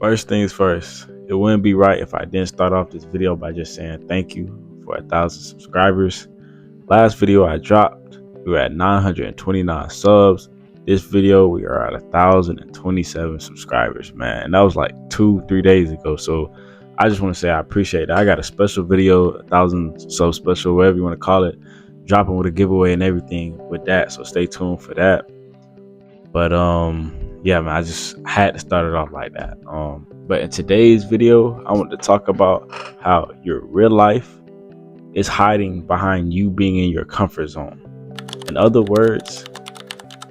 First things first, it wouldn't be right if I didn't start off this video by just saying thank you for 1,000 subscribers. Last video I dropped, we were at 929 subs. This video, we are at 1,027 subscribers, man. And that was like 2-3 days ago. So I just want to say I appreciate it. I got a special video, 1,000 sub special, whatever you want to call it, dropping with a giveaway and everything with that. So stay tuned for that. But yeah, man, I just had to start it off like that. But in today's video, I want to talk about how your real life is hiding behind you being in your comfort zone. In other words,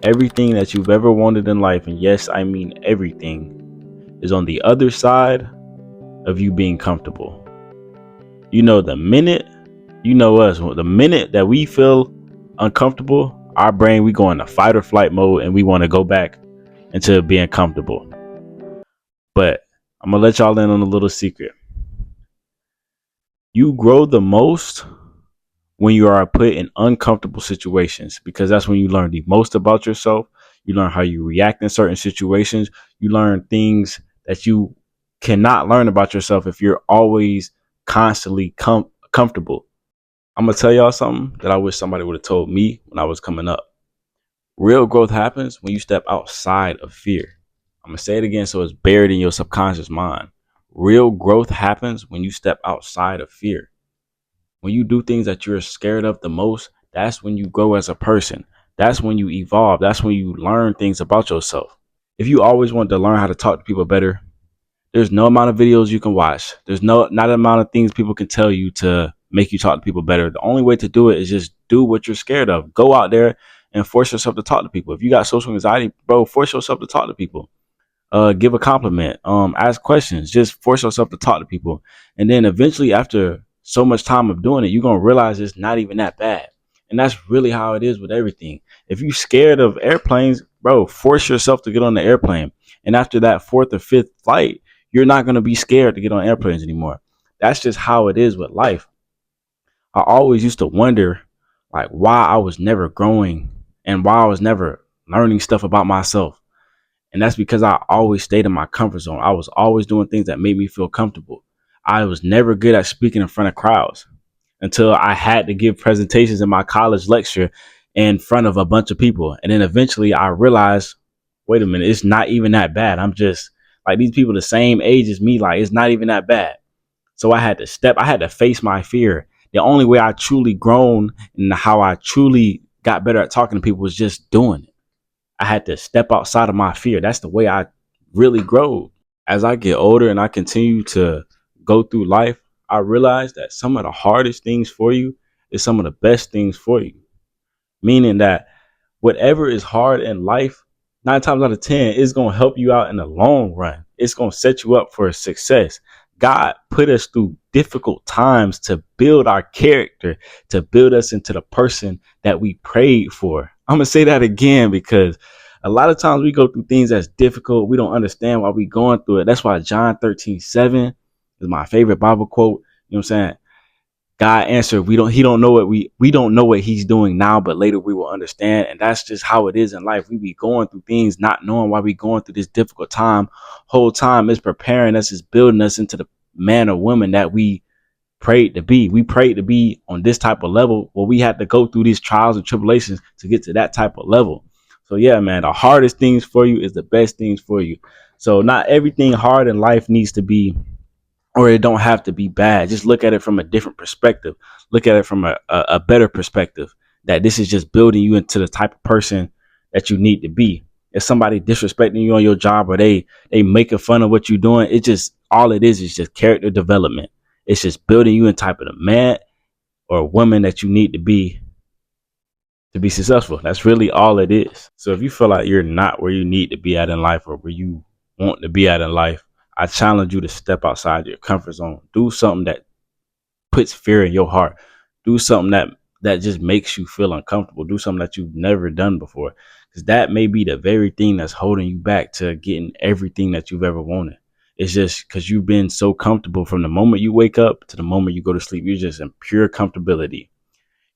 everything that you've ever wanted in life, and yes, I mean everything, is on the other side of you being comfortable. The minute, us, the minute that we feel uncomfortable, our brain, we go into fight or flight mode and we want to go back into being comfortable. But I'm gonna let y'all in on a little secret. You grow the most when you are put in uncomfortable situations, because that's when you learn the most about yourself. You learn how you react in certain situations. You learn things that you cannot learn about yourself if you're always constantly comfortable. I'm gonna tell y'all something that I wish somebody would have told me when I was coming up. Real growth happens when you step outside of fear. I'm gonna say it again so it's buried in your subconscious mind. Real growth happens when you step outside of fear. When you do things that you're scared of the most, that's when you grow as a person. That's when you evolve. That's when you learn things about yourself. If you always want to learn how to talk to people better, there's no amount of videos you can watch. There's not amount of things people can tell you to make you talk to people better. The only way to do it is just do what you're scared of. Go out there and force yourself to talk to people. If you got social anxiety, bro, force yourself to talk to people. Give a compliment. Ask questions. Just force yourself to talk to people. And then eventually, after so much time of doing it, you're going to realize it's not even that bad. And that's really how it is with everything. If you're scared of airplanes, bro, force yourself to get on the airplane. And after that fourth or fifth flight, you're not going to be scared to get on airplanes anymore. That's just how it is with life. I always used to wonder, like, why I was never growing and why I was never learning stuff about myself. And that's because I always stayed in my comfort zone. I was always doing things that made me feel comfortable. I was never good at speaking in front of crowds until I had to give presentations in my college lecture in front of a bunch of people. And then eventually I realized, wait a minute, it's not even that bad. I'm just like, these people the same age as me. Like, it's not even that bad. So I had to face my fear. The only way I truly grown and how I truly got better at talking to people was just doing it. I had to step outside of my fear. That's the way I really grow. As I get older and I continue to go through life, I realize that some of the hardest things for you is some of the best things for you. Meaning that whatever is hard in life, 9 times out of 10, it's going to help you out in the long run. It's going to set you up for success. God put us through difficult times to build our character, to build us into the person that we prayed for. I'm going to say that again because a lot of times we go through things that's difficult. We don't understand why we're going through it. That's why John 13:7 is my favorite Bible quote. You know what I'm saying? God answered, he don't know what we don't know what he's doing now, but later we will understand. And that's just how it is in life. We be going through things, not knowing why we going through this difficult time. Whole time is preparing us, is building us into the man or woman that we prayed to be. We prayed to be on this type of level where we had to go through these trials and tribulations to get to that type of level. So yeah, man, the hardest things for you is the best things for you. So not everything hard in life needs to be, or it don't have to be bad. Just look at it from a different perspective. Look at it from a better perspective, that this is just building you into the type of person that you need to be. If somebody disrespecting you on your job, or they making fun of what you're doing, it just, all it is just character development. It's just building you in type of the man or woman that you need to be successful. That's really all it is. So if you feel like you're not where you need to be at in life, or where you want to be at in life, I challenge you to step outside your comfort zone. Do something that puts fear in your heart. Do something that just makes you feel uncomfortable. Do something that you've never done before, because that may be the very thing that's holding you back to getting everything that you've ever wanted. It's just because you've been so comfortable from the moment you wake up to the moment you go to sleep. You're just in pure comfortability.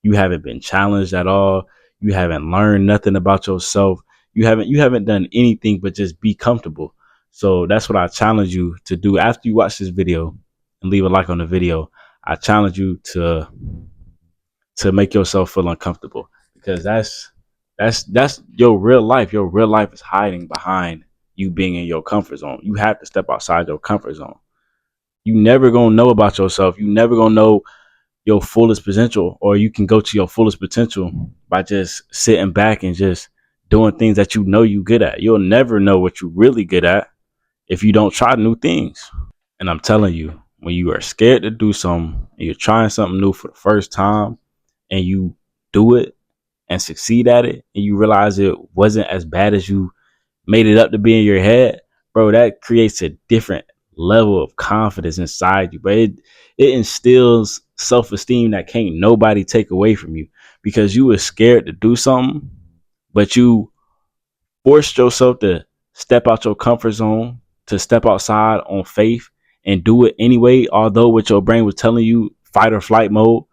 You haven't been challenged at all. You haven't learned nothing about yourself. You haven't done anything but just be comfortable. So that's what I challenge you to do after you watch this video and leave a like on the video. I challenge you to make yourself feel uncomfortable, because that's your real life. Your real life is hiding behind you being in your comfort zone. You have to step outside your comfort zone. You never gonna know about yourself. You never gonna know your fullest potential, or you can go to your fullest potential by just sitting back and just doing things that you know you good at. You'll never know what you're really good at if you don't try new things. And I'm telling you, when you are scared to do something and you're trying something new for the first time and you do it and succeed at it and you realize it wasn't as bad as you made it up to be in your head, bro, that creates a different level of confidence inside you. But it instills self-esteem that can't nobody take away from you, because you were scared to do something, but you forced yourself to step out your comfort zone, to step outside on faith and do it anyway, although what your brain was telling you fight or flight mode,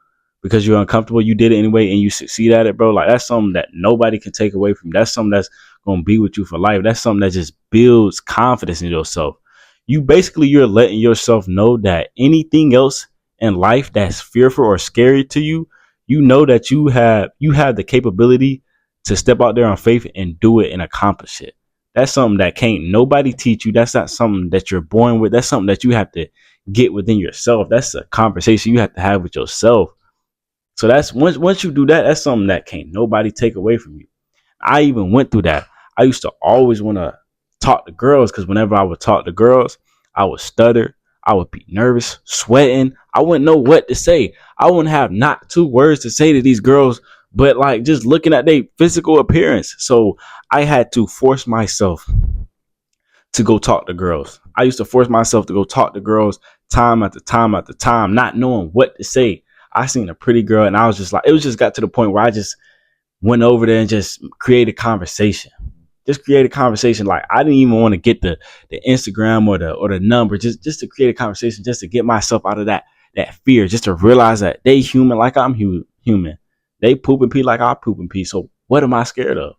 because you're uncomfortable, you did it anyway and you succeed at it, bro. Like, that's something that nobody can take away from you. That's something that's gonna be with you for life. That's something that just builds confidence in yourself. You're letting yourself know that anything else in life that's fearful or scary to you, you know that you have the capability to step out there on faith and do it and accomplish it. That's something that can't nobody teach you. That's not something that you're born with. That's something that you have to get within yourself. That's a conversation you have to have with yourself. So that's once you do that, that's something that can't nobody take away from you. I even went through that. I used to always want to talk to girls, because whenever I would talk to girls, I would stutter. I would be nervous, sweating. I wouldn't know what to say. I wouldn't have not two words to say to these girls, but like just looking at their physical appearance. So I had to force myself to go talk to girls. I used to force myself to go talk to girls time after time after time, not knowing what to say. I seen a pretty girl and I was just like, it was just got to the point where I just went over there and just created conversation. Just create a conversation. Like, I didn't even want to get the Instagram or the number, just to create a conversation, just to get myself out of that fear, just to realize that they human like I'm human. They poop and pee like I poop and pee. So what am I scared of?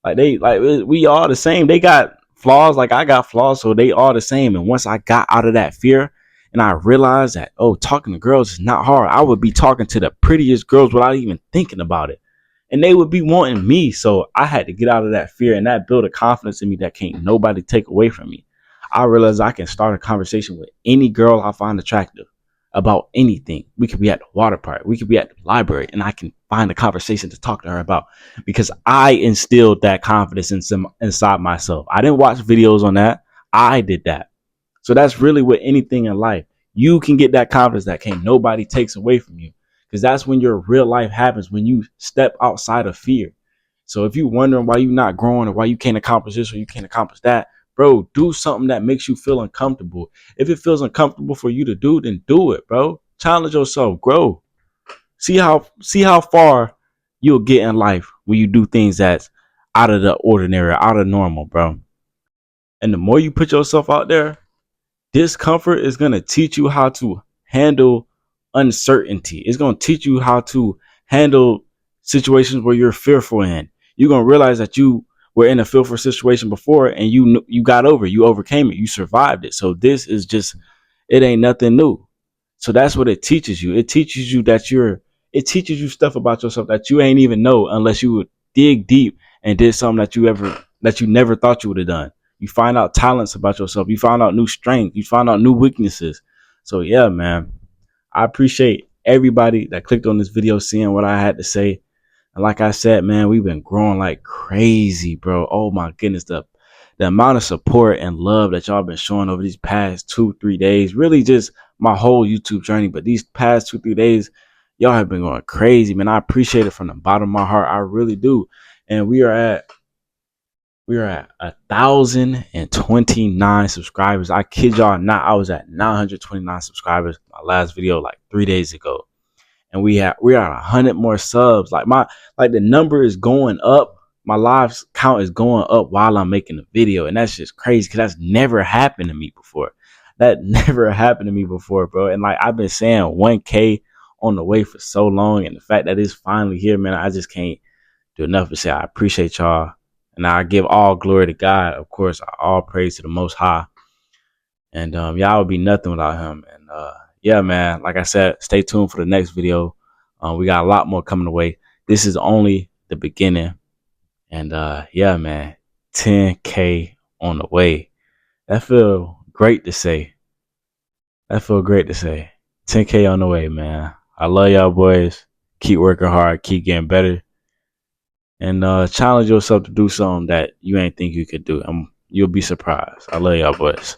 We all the same. They got flaws like I got flaws, so they all the same. And once I got out of that fear and I realized that, oh, talking to girls is not hard, I would be talking to the prettiest girls without even thinking about it, and they would be wanting me. So I had to get out of that fear, and that built a confidence in me that can't nobody take away from me. I realized I can start a conversation with any girl I find attractive about anything. We could be at the water park, we could be at the library, and I can find a conversation to talk to her about, because I instilled that confidence inside myself. I didn't watch videos on that. I did that. So that's really with anything in life. You can get that confidence that can't nobody takes away from you, because that's when your real life happens, when you step outside of fear. So if you're wondering why you're not growing or why you can't accomplish this or you can't accomplish that, bro, do something that makes you feel uncomfortable. If it feels uncomfortable for you to do, then do it, bro. Challenge yourself, grow. See how far you'll get in life when you do things that's out of the ordinary, out of normal, bro. And the more you put yourself out there, discomfort is going to teach you how to handle uncertainty. It's going to teach you how to handle situations where you're fearful in. You're going to realize that you were in a fearful situation before and you got over it. You overcame it. You survived it. So this is just, it ain't nothing new. So that's what it teaches you. It teaches you it teaches you stuff about yourself that you ain't even know unless you would dig deep and did something that you never thought you would have done. You find out talents about yourself. You find out new strengths. You find out new weaknesses. So yeah, man, I appreciate everybody that clicked on this video, seeing what I had to say. And like I said, man, we've been growing like crazy, bro. Oh my goodness, the amount of support and love that y'all been showing over these past 2-3 days, really just my whole YouTube journey. But these past 2-3 days, y'all have been going crazy, man. I appreciate it from the bottom of my heart. I really do. And we are at 1,029 subscribers. I kid y'all not, I was at 929 subscribers my last video like 3 days ago, and we're at 100 more subs. Like the number is going up. My live count is going up while I'm making the video, and that's just crazy because that's never happened to me before. That never happened to me before, bro. And like I've been saying, 1K on the way for so long, and the fact that it's finally here, man, I just can't do enough to say I appreciate y'all. And I give all glory to God. Of course, all praise to the Most High. And y'all would be nothing without him. And yeah, man, like I said, stay tuned for the next video. We got a lot more coming away. This is only the beginning. And yeah, man, 10K on the way. That feel great to say. That feel great to say. 10K on the way, man. I love y'all boys. Keep working hard. Keep getting better. And challenge yourself to do something that you ain't think you could do. You'll be surprised. I love y'all boys.